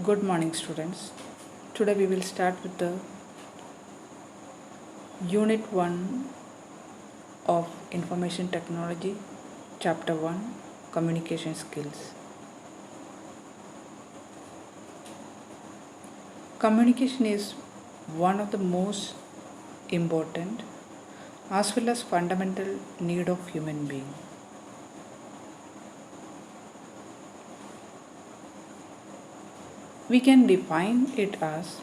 Good morning, students. Today we will start with the Unit 1 of Information Technology, Chapter 1 Communication Skills. Communication is one of the most important as well as fundamental need of human being. We can define it as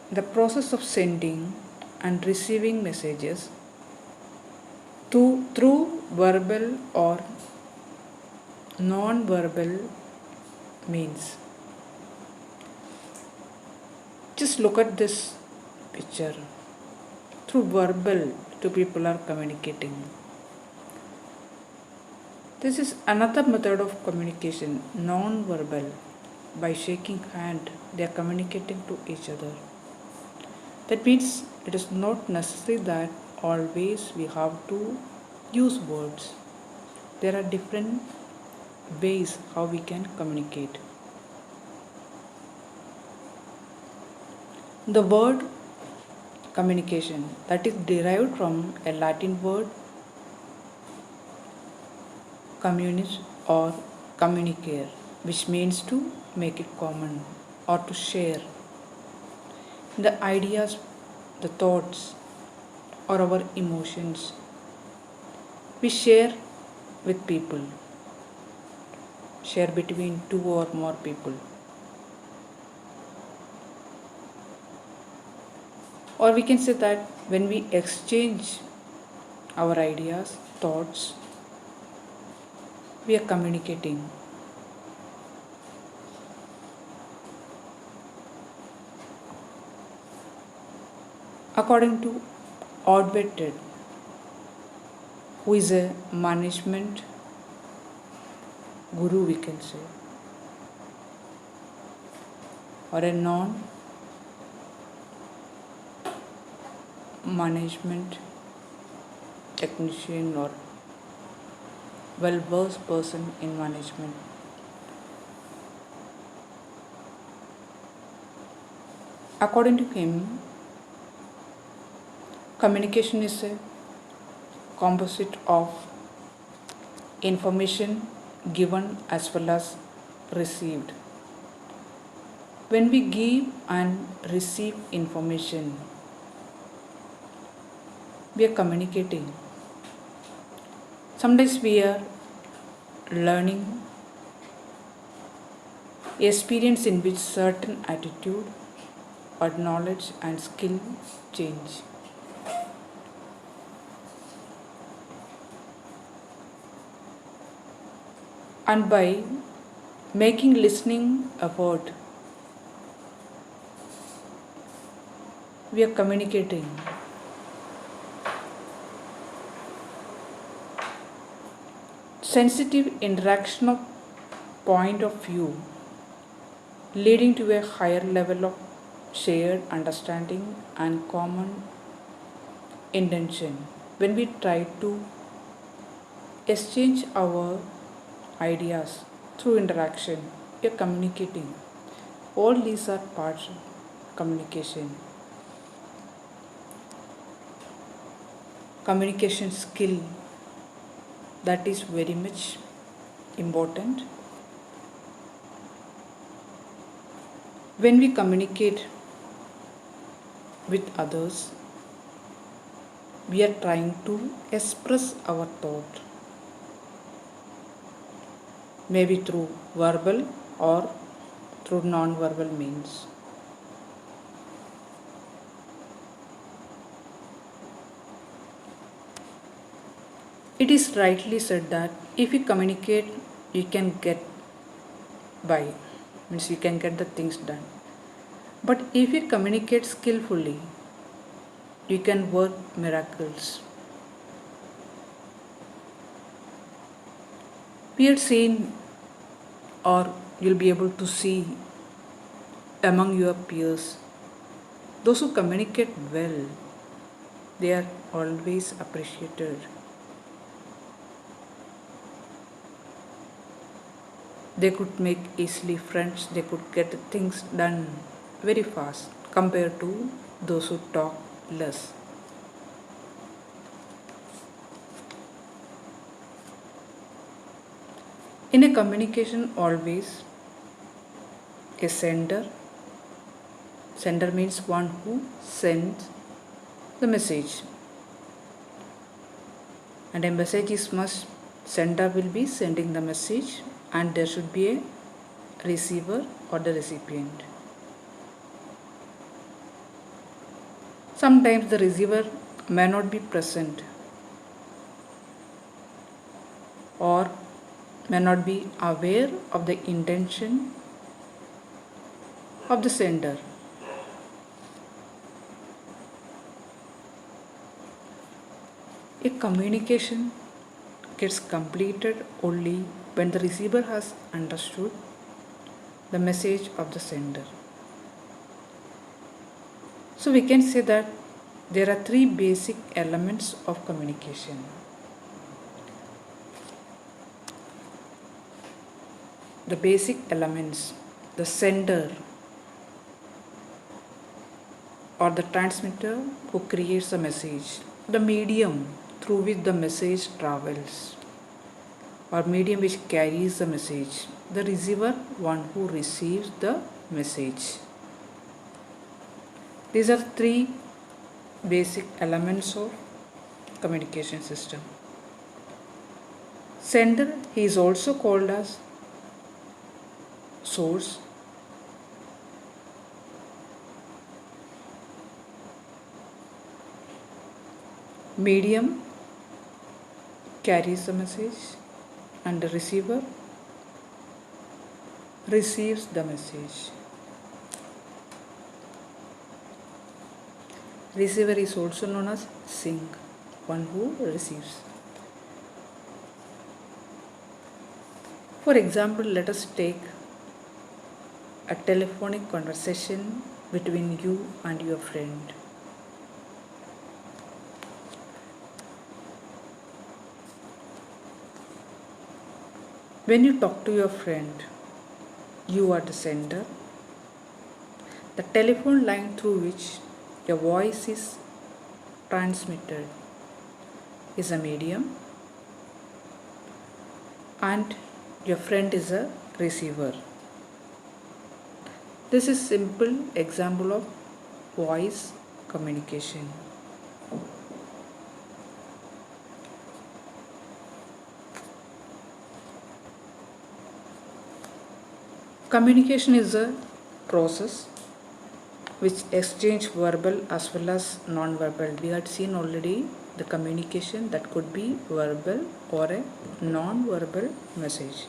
the process of sending and receiving messages through verbal or non-verbal means. Just look at this picture. Through verbal, two people are communicating. This is another method of communication, non-verbal. By shaking hand, they are communicating to each other. That means it is not necessary that always we have to use words. There are different ways how we can communicate. The word communication, that is derived from a Latin word communis or communicare, which means to make it common or to share. The ideas, the thoughts, or our emotions we share with people, share between two or more people. Or we can say that when we exchange our ideas, thoughts, we are communicating. According to Odvetted, who is a management guru, we can say, or a non-management technician or well-versed person in management. According to him, communication is a composite of information given as well as received. When we give and receive information, we are communicating. Sometimes we are learning experience in which certain attitude or knowledge and skill change. And by making listening a word, we are communicating. Sensitive interaction of point of view leading to a higher level of shared understanding and common intention. When we try to exchange our ideas through interaction, we are communicating. All these are parts of communication. Communication skill, that is very much important. When we communicate with others, we are trying to express our thought, maybe through verbal or through non-verbal means. It is rightly said that if you communicate, you can get by, means you can get the things done. But if you communicate skillfully, you can work miracles. We had seen, or you'll be able to see among your peers, those who communicate well, they are always appreciated. They could make easily friends, they could get things done very fast compared to those who talk less. In a communication, always a sender means one who sends the message, and a message is must. Sender will be sending the message, and there should be a receiver or the recipient. Sometimes the receiver may not be present or may not be aware of the intention of the sender. A communication gets completed only when the receiver has understood the message of the sender. So we can say that there are three basic elements of communication. The basic elements: the sender or the transmitter who creates a message, the medium through which the message travels or medium which carries the message, the receiver, one who receives the message. These are three basic elements of communication system. Sender, he is also called as source. Medium carries the message and the receiver receives the message. Receiver is also known as sink, one who receives. For example, let us take a telephonic conversation between you and your friend. When you talk to your friend, you are the sender. The telephone line through which your voice is transmitted is a medium, and your friend is a receiver. This is simple example of voice communication. Communication is a process which exchange verbal as well as non-verbal. We had seen already the communication that could be verbal or a non-verbal message.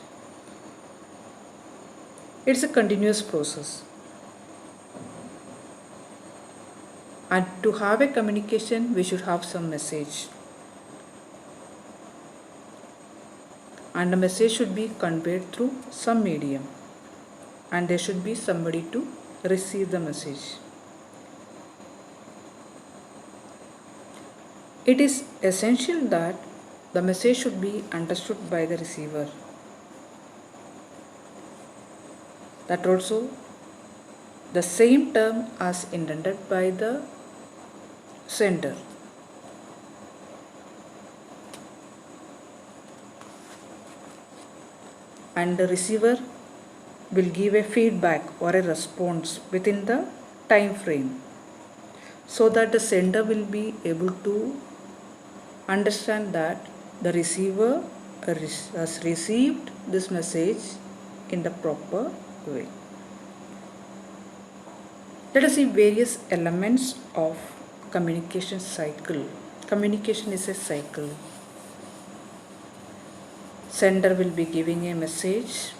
It's a continuous process. And to have a communication, we should have some message. And the message should be conveyed through some medium. And there should be somebody to receive the message. It is essential that the message should be understood by the receiver. That also the same term as intended by the sender. And the receiver will give a feedback or a response within the time frame, so that the sender will be able to understand that the receiver has received this message in the proper way. Let us see various elements of communication cycle. Communication is a cycle. Sender will be giving a message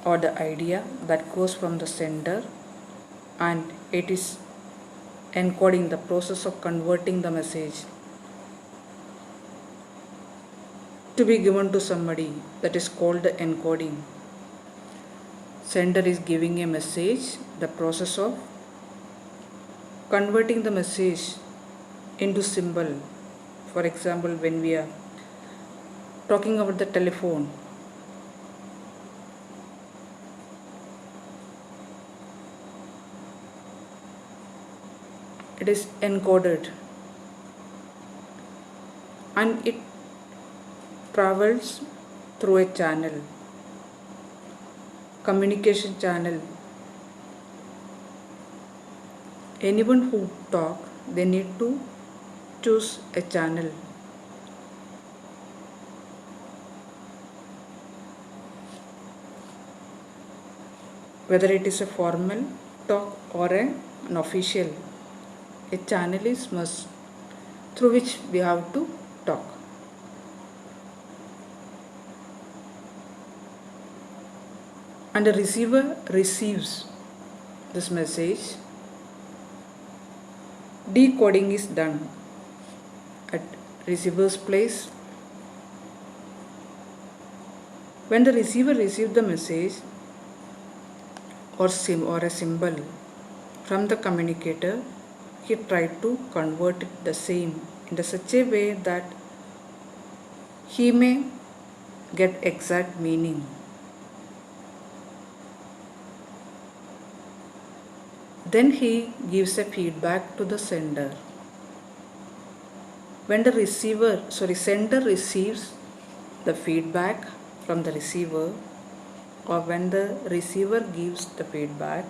or the idea that goes from the sender, and it is encoding, the process of converting the message to be given to somebody, that is called the encoding. Sender is giving a message, the process of converting the message into symbol. For example, when we are talking about the telephone, it is encoded and it travels through a channel, communication channel. Anyone who talk, they need to choose a channel. Whether it is a formal talk or an official, a channel is must through which we have to talk. And the receiver receives this message. Decoding is done at receiver's place. When the receiver receives the message or a symbol from the communicator, he tried to convert it the same in such a way that he may get exact meaning. Then he gives a feedback to the sender. When the sender receives the feedback from the receiver, or when the receiver gives the feedback,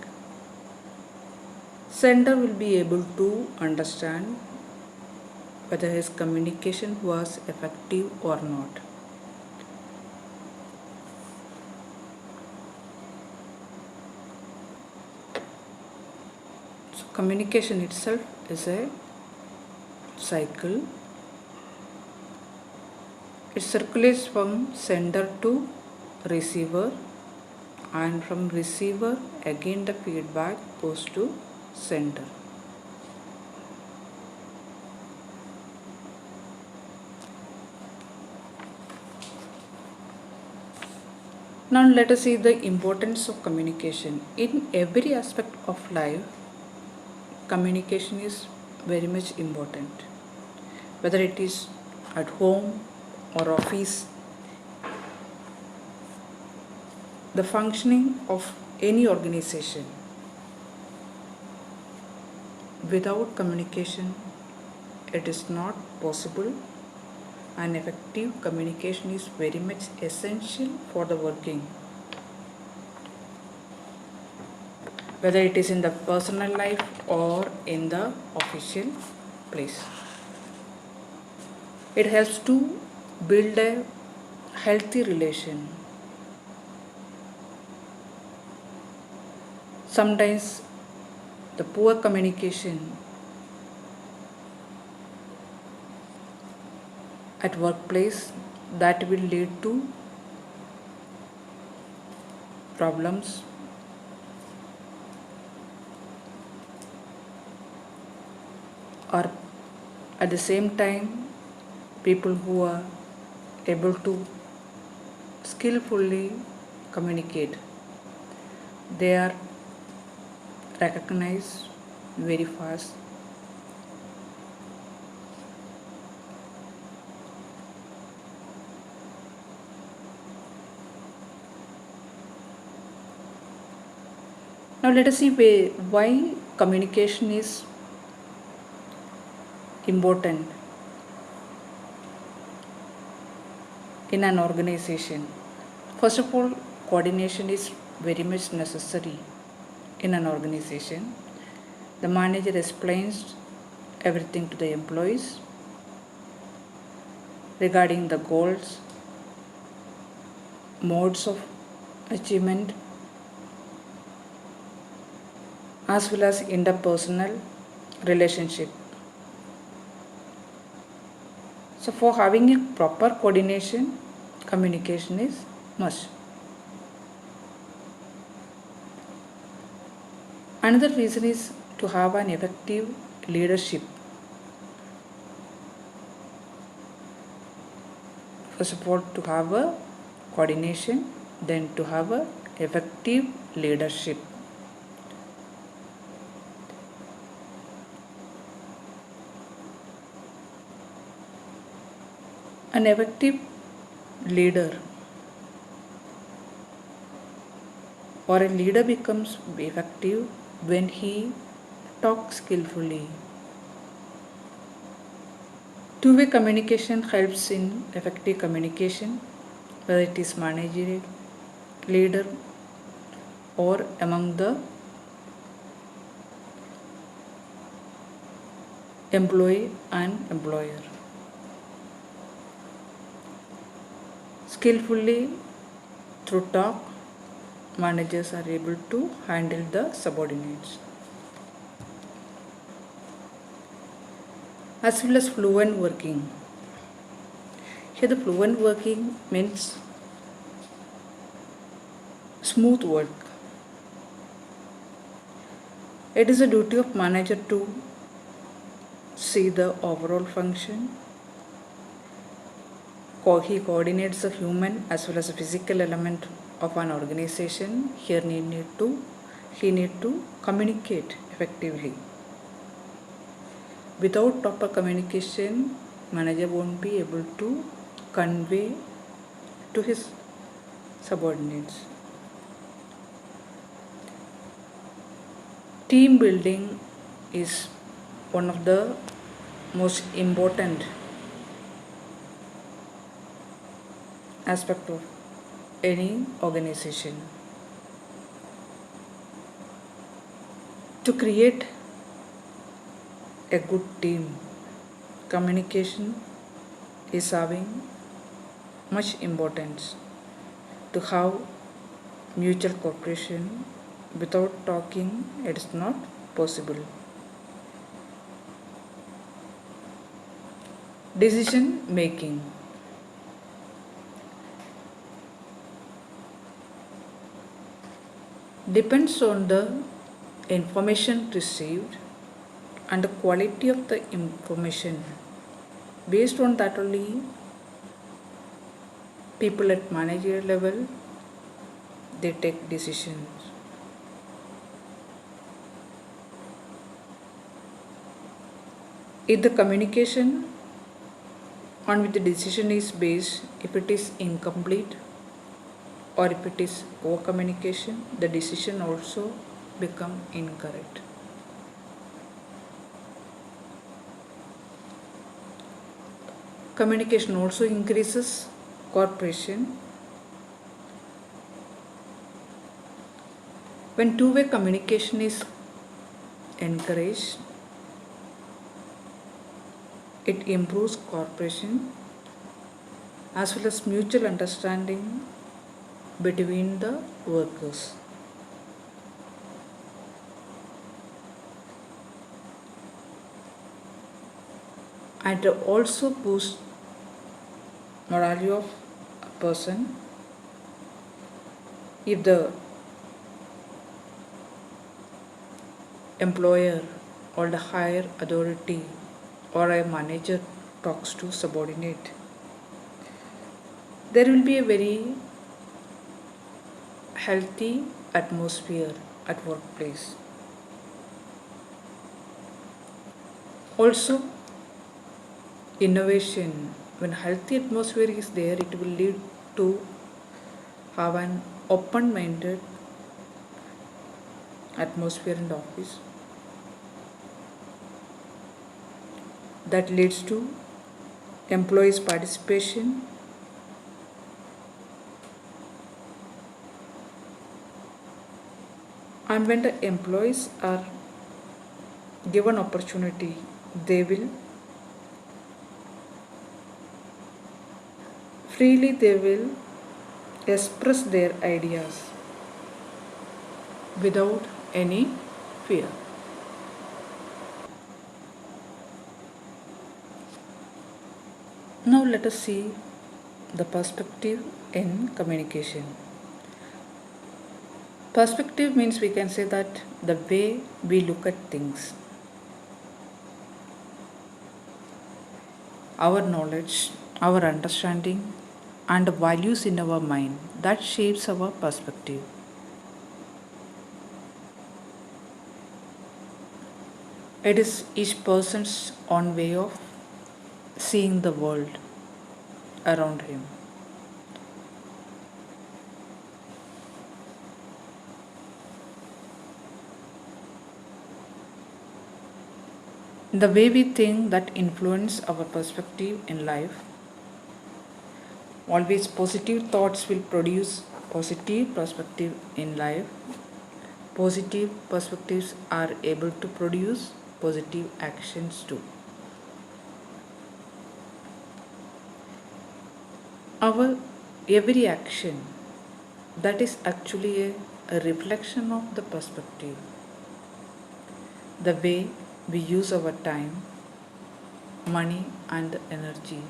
sender will be able to understand whether his communication was effective or not. So communication itself is a cycle. It circulates from sender to receiver, and from receiver again the feedback goes to sender. Now let us see the importance of communication. In every aspect of life, communication is very much important. Whether it is at home or office, the functioning of any organization, without communication, it is not possible, and effective communication is very much essential for the working. Whether it is in the personal life or in the official place. It helps to build a healthy relation. Sometimes the poor communication at workplace, that will lead to problems. Or at the same time, people who are able to skillfully communicate, they are recognized very fast. Now let us see why communication is important in an organization. First of all, coordination is very much necessary in an organization. The manager explains everything to the employees regarding the goals, modes of achievement, as well as interpersonal relationship. So for having a proper coordination, communication is must. Another reason is to have an effective leadership. First of all, to have a coordination, then to have a effective leadership. An effective leader or a leader becomes effective when he talks skillfully. Two-way communication helps in effective communication, whether it is managerial, leader, or among the employee and employer. Skillfully, through talk, managers are able to handle the subordinates. As well as fluent working. Here, the fluent working means smooth work. It is a duty of manager to see the overall function. He coordinates the human as well as the physical element of an organization. Here he need to communicate effectively. Without proper communication, manager won't be able to convey to his subordinates. Team building is one of the most important aspect of any organization. To create a good team, communication is having much importance. To have mutual cooperation without talking, it is not possible. Decision making. Depends on the information received and the quality of the information. Based on that only, people at managerial level, they take decisions. If the communication on which the decision is based, if it is incomplete or if it is poor communication, the decision also become incorrect. Communication also increases cooperation. When two-way communication is encouraged, it improves cooperation as well as mutual understanding between the workers. And it also boosts morale of a person if the employer or the higher authority or a manager talks to subordinate, there will be a very healthy atmosphere at workplace. Also, innovation. When healthy atmosphere is there, it will lead to have an open-minded atmosphere in the office. That leads to employees' participation, and when the employees are given opportunity, they will express their ideas without any fear. Now let us see the perspective in communication. Perspective means we can say that the way we look at things. Our knowledge, our understanding, and values in our mind that shapes our perspective. It is each person's own way of seeing the world. around him. The way we think that influence our perspective in life. Always positive thoughts will produce positive perspective in life. Positive perspectives are able to produce positive actions too. Our every action, that is actually a reflection of the perspective. The way we use our time, money, and energy.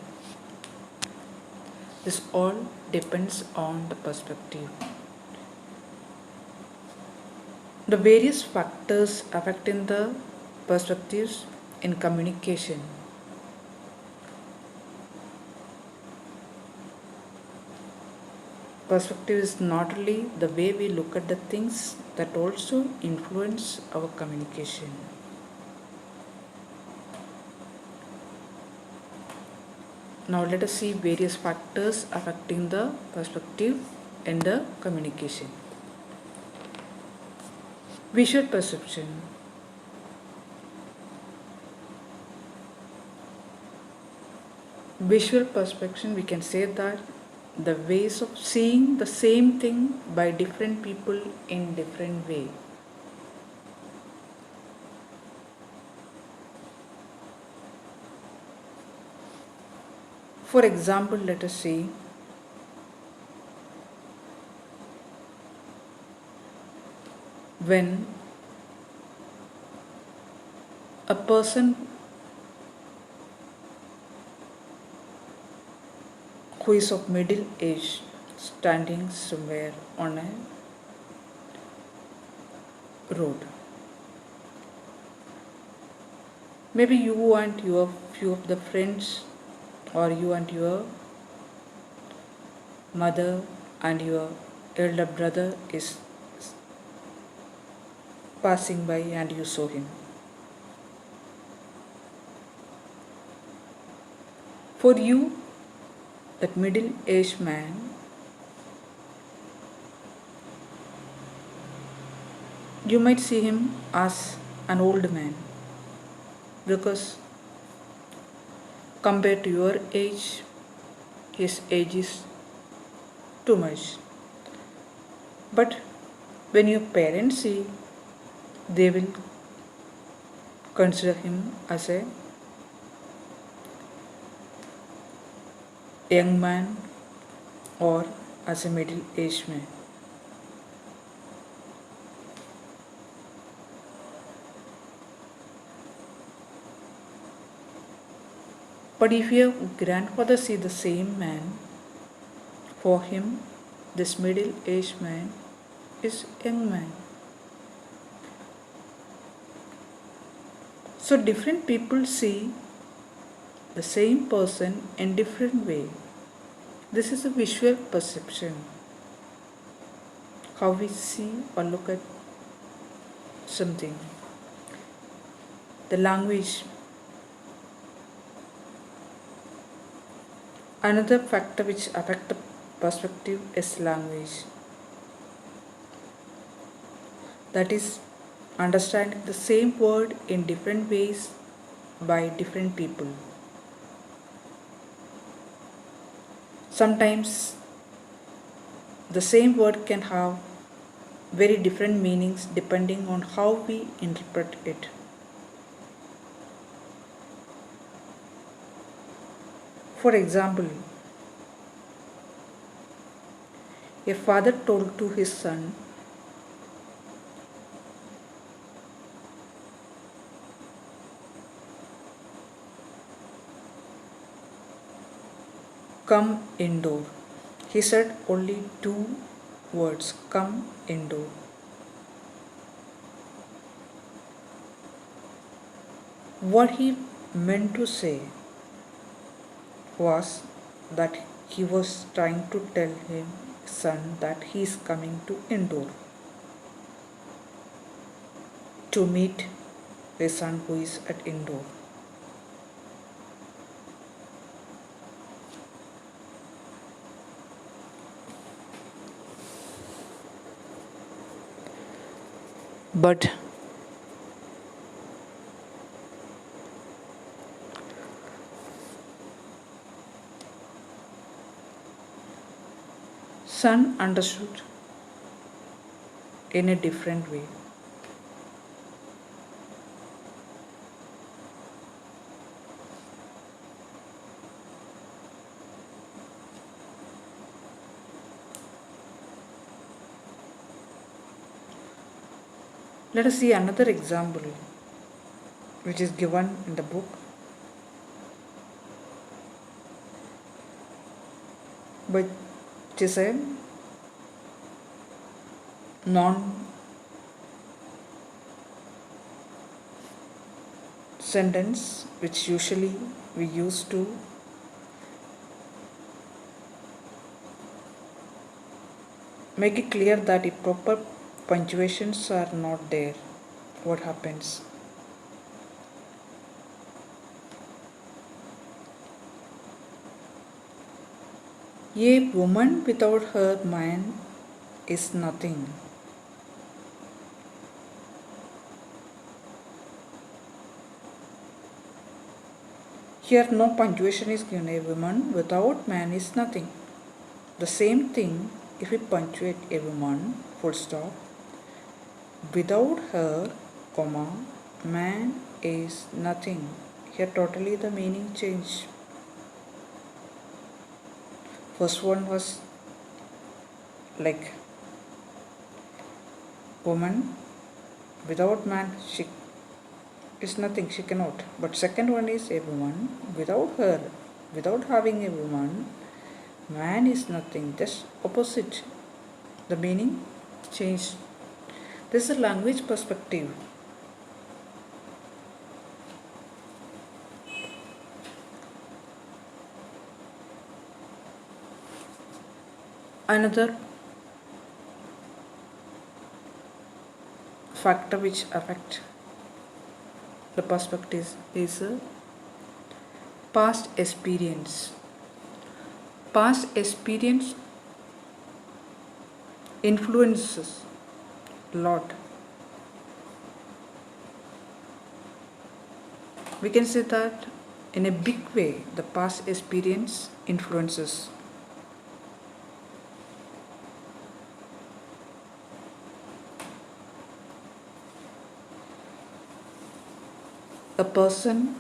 This all depends on the perspective. The various factors affecting the perspectives in communication. Perspective is not only the way we look at the things, that also influence our communication. Now let us see various factors affecting the perspective in the communication. Visual perception. Visual perception, we can say that the ways of seeing the same thing by different people in different way. For example, let us see when a person who is of middle age standing somewhere on a road. Maybe you and your few of the friends, or you and your mother and your elder brother is passing by and you saw him. For you, that middle-aged man you might see him as an old man, because compared to your age, his age is too much. But when your parents see, they will consider him as a young man or as a middle-aged man. But if your grandfather see the same man, for him this middle-aged man is young man. So different people see the same person in different way. This is a visual perception. How we see or look at something. The language. Another factor which affects the perspective is language. That is understanding the same word in different ways by different people. Sometimes the same word can have very different meanings depending on how we interpret it. For example, a father told to his son, "Come indoor." He said only two words, "Come indoor." What he meant to say was that he was trying to tell his son that he is coming to indoor to meet his son who is at indoor. But Sun understood in a different way. Let us see another example which is given in the book. But it is a non sentence which usually we use to make it clear that if proper punctuations are not there, what happens? A woman without her man is nothing. Here no punctuation is given. A woman without man is nothing. The same thing if we punctuate a woman, full stop, without her, comma, man is nothing. Here totally the meaning changed. First one was like woman without man, she is nothing, she cannot. But second one is a woman without her, without having a woman, man is nothing. Just opposite. The meaning changed. This is a language perspective. Another factor which affect the perspective is past experience. Past experience influences a lot. We can say that in a big way the past experience influences. A person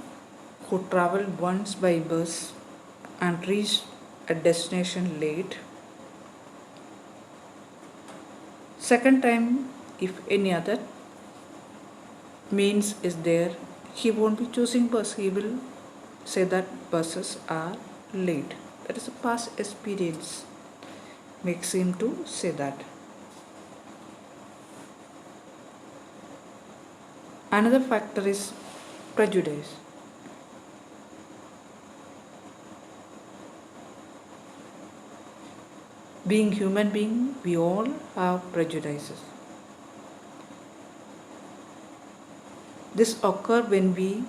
who traveled once by bus and reached a destination late, second time if any other means is there, he won't be choosing bus, he will say that buses are late. That is a past experience makes him to say that. Another factor is prejudice. Being human being, we all have prejudices. This occurs when we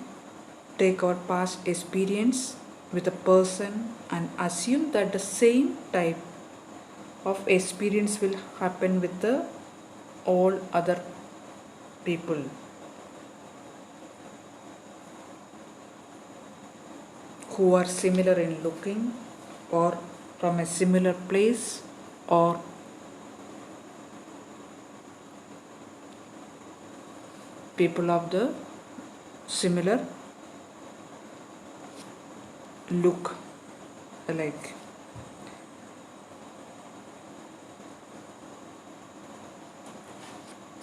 take our past experience with a person and assume that the same type of experience will happen with the all other people. Who are similar in looking or from a similar place or people of the similar look alike.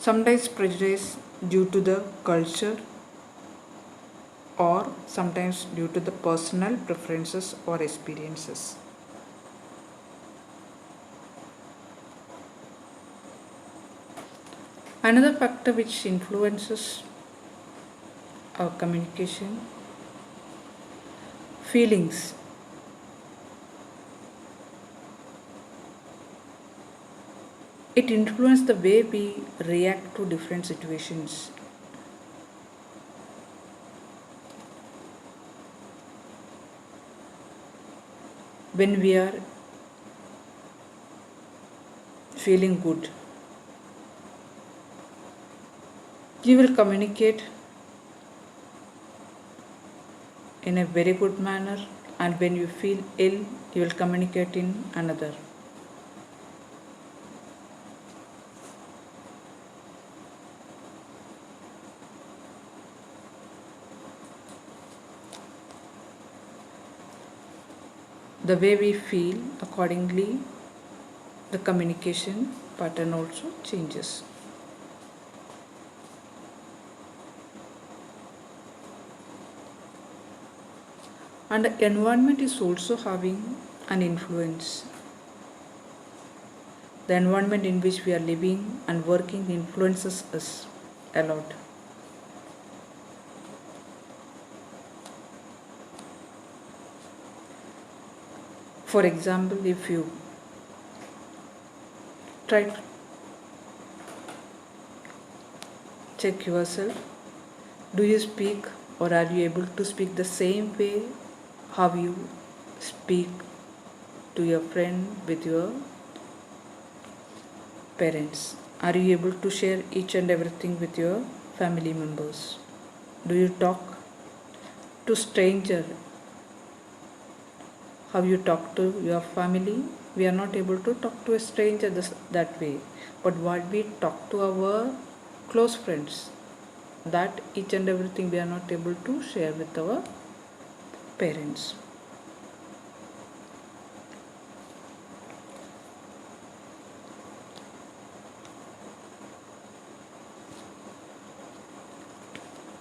Sometimes prejudice due to the culture or sometimes due to the personal preferences or experiences. Another factor which influences our communication, feelings. It influences the way we react to different situations. When we are feeling good, You will communicate in a very good manner, and when you feel ill, you will communicate in another. The way we feel, accordingly, the communication pattern also changes. And the environment is also having an influence. The environment in which we are living and working influences us a lot. For example, if you try to check yourself, do you speak or are you able to speak the same way how you speak to your friend, with your parents? Are you able to share each and everything with your family members? Do you talk to stranger how you talk to your family? We are not able to talk to a stranger that way, but what we talk to our close friends, that each and everything we are not able to share with our parents.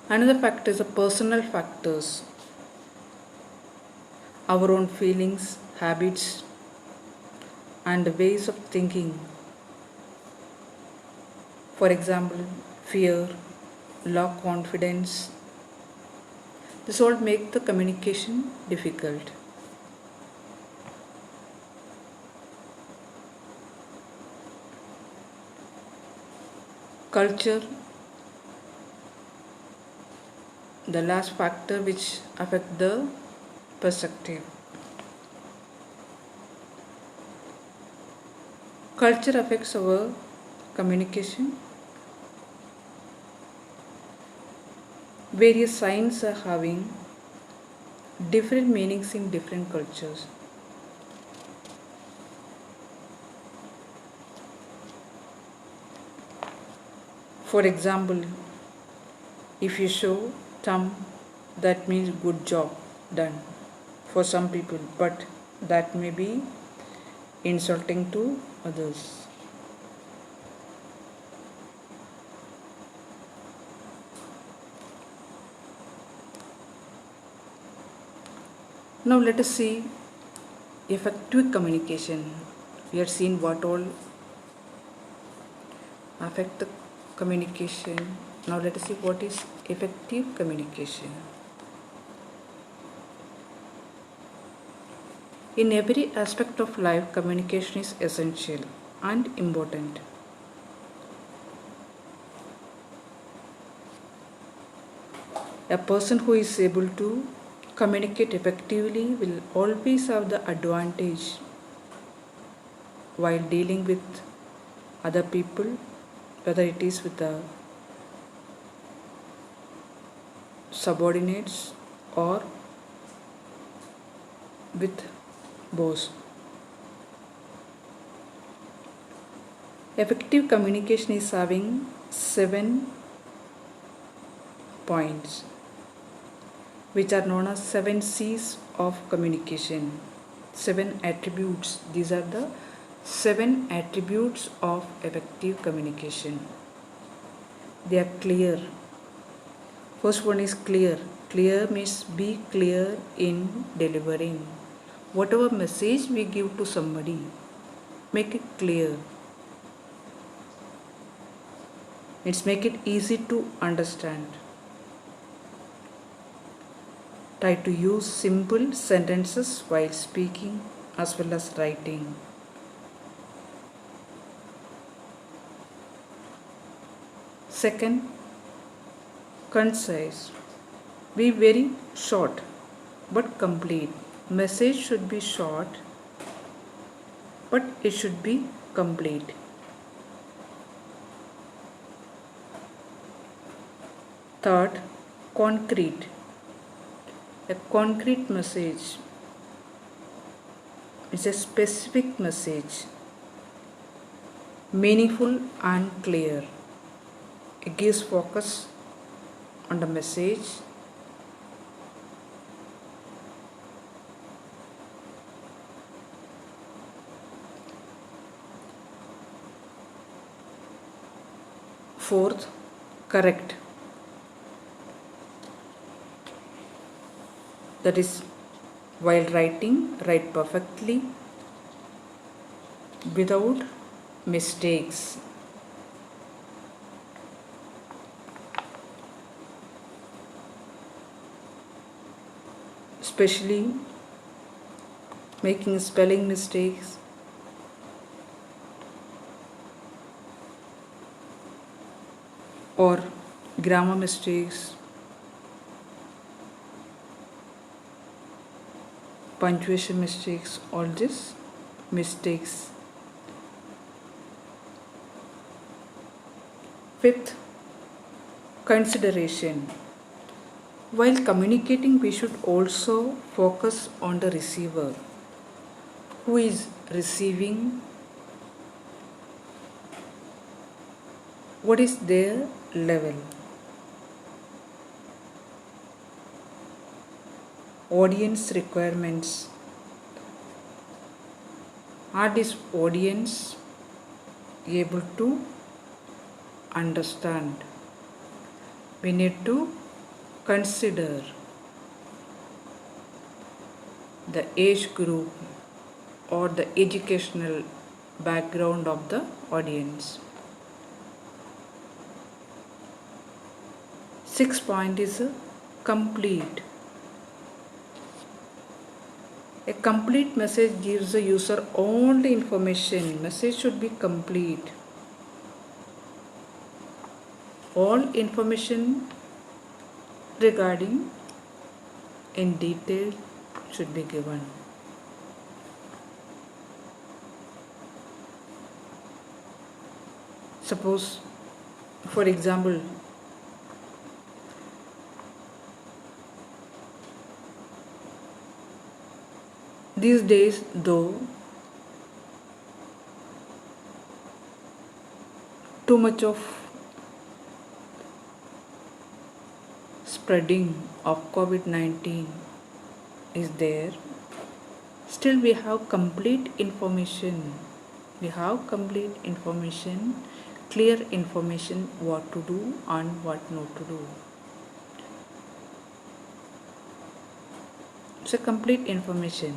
Another factor is the personal factors, our own feelings, habits, and ways of thinking. For example, fear, low confidence. This all make the communication difficult. Culture, the last factor which affect the perspective. Culture affects our communication. Various signs are having different meanings in different cultures. For example, if you show thumb, that means good job done for some people, but that may be insulting to others. Now let us see effective communication. We have seen what all affect the communication. Now let us see what is effective communication. In every aspect of life, communication is essential and important. A person who is able to communicate effectively will always have the advantage while dealing with other people, whether it is with the subordinates or with boss. Effective communication is having 7 points, which are known as 7 C's of communication. 7 attributes. These are the 7 attributes of effective communication. They are clear. First one is clear. Clear means be clear in delivering. Whatever message we give to somebody, make it clear. Make it easy to understand. Try to use simple sentences while speaking as well as writing. Second, concise. Be very short but complete. Message should be short but it should be complete. Third, concrete. A concrete message is a specific message, meaningful and clear. It gives focus on the message. Fourth, correct. That is, while writing, write perfectly without mistakes. Especially making spelling mistakes, or grammar mistakes, punctuation mistakes, all these mistakes. Fifth, consideration. While communicating, we should also focus on the receiver. Who is receiving? What is their level? Audience requirements. Are this audience able to understand? We need to consider the age group or the educational background of the audience. Sixth point is complete. A complete message gives the user all the information. Message should be complete. All information regarding in detail should be given. Suppose, for example, these days, though, too much of spreading of COVID-19 is there, still we have complete information. We have complete information, clear information what to do and what not to do. It's a complete information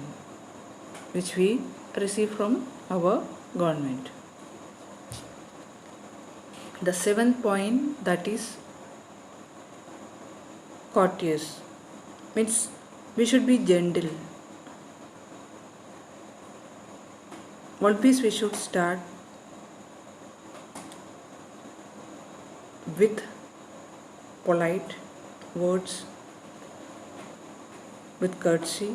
which we receive from our government. The seventh point, that is courteous, means we should be gentle. Always we should start with polite words, with courtesy.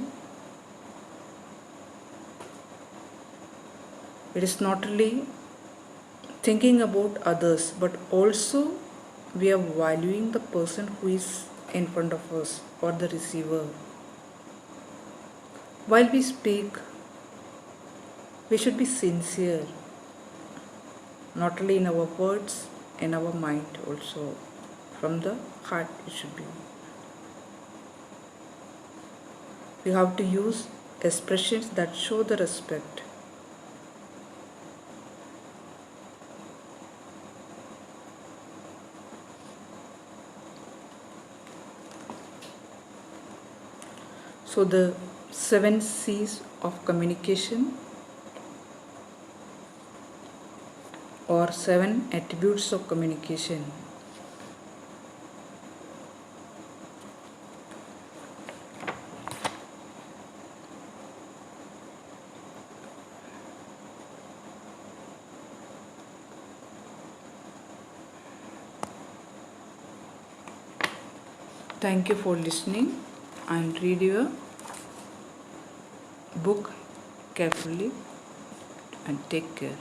It is not only thinking about others, but also we are valuing the person who is in front of us or the receiver. While we speak, we should be sincere, not only in our words, in our mind also. From the heart it should be. We have to use expressions that show the respect. So the 7 C's of communication, or 7 attributes of communication. Thank you for listening, and read your book carefully and take care.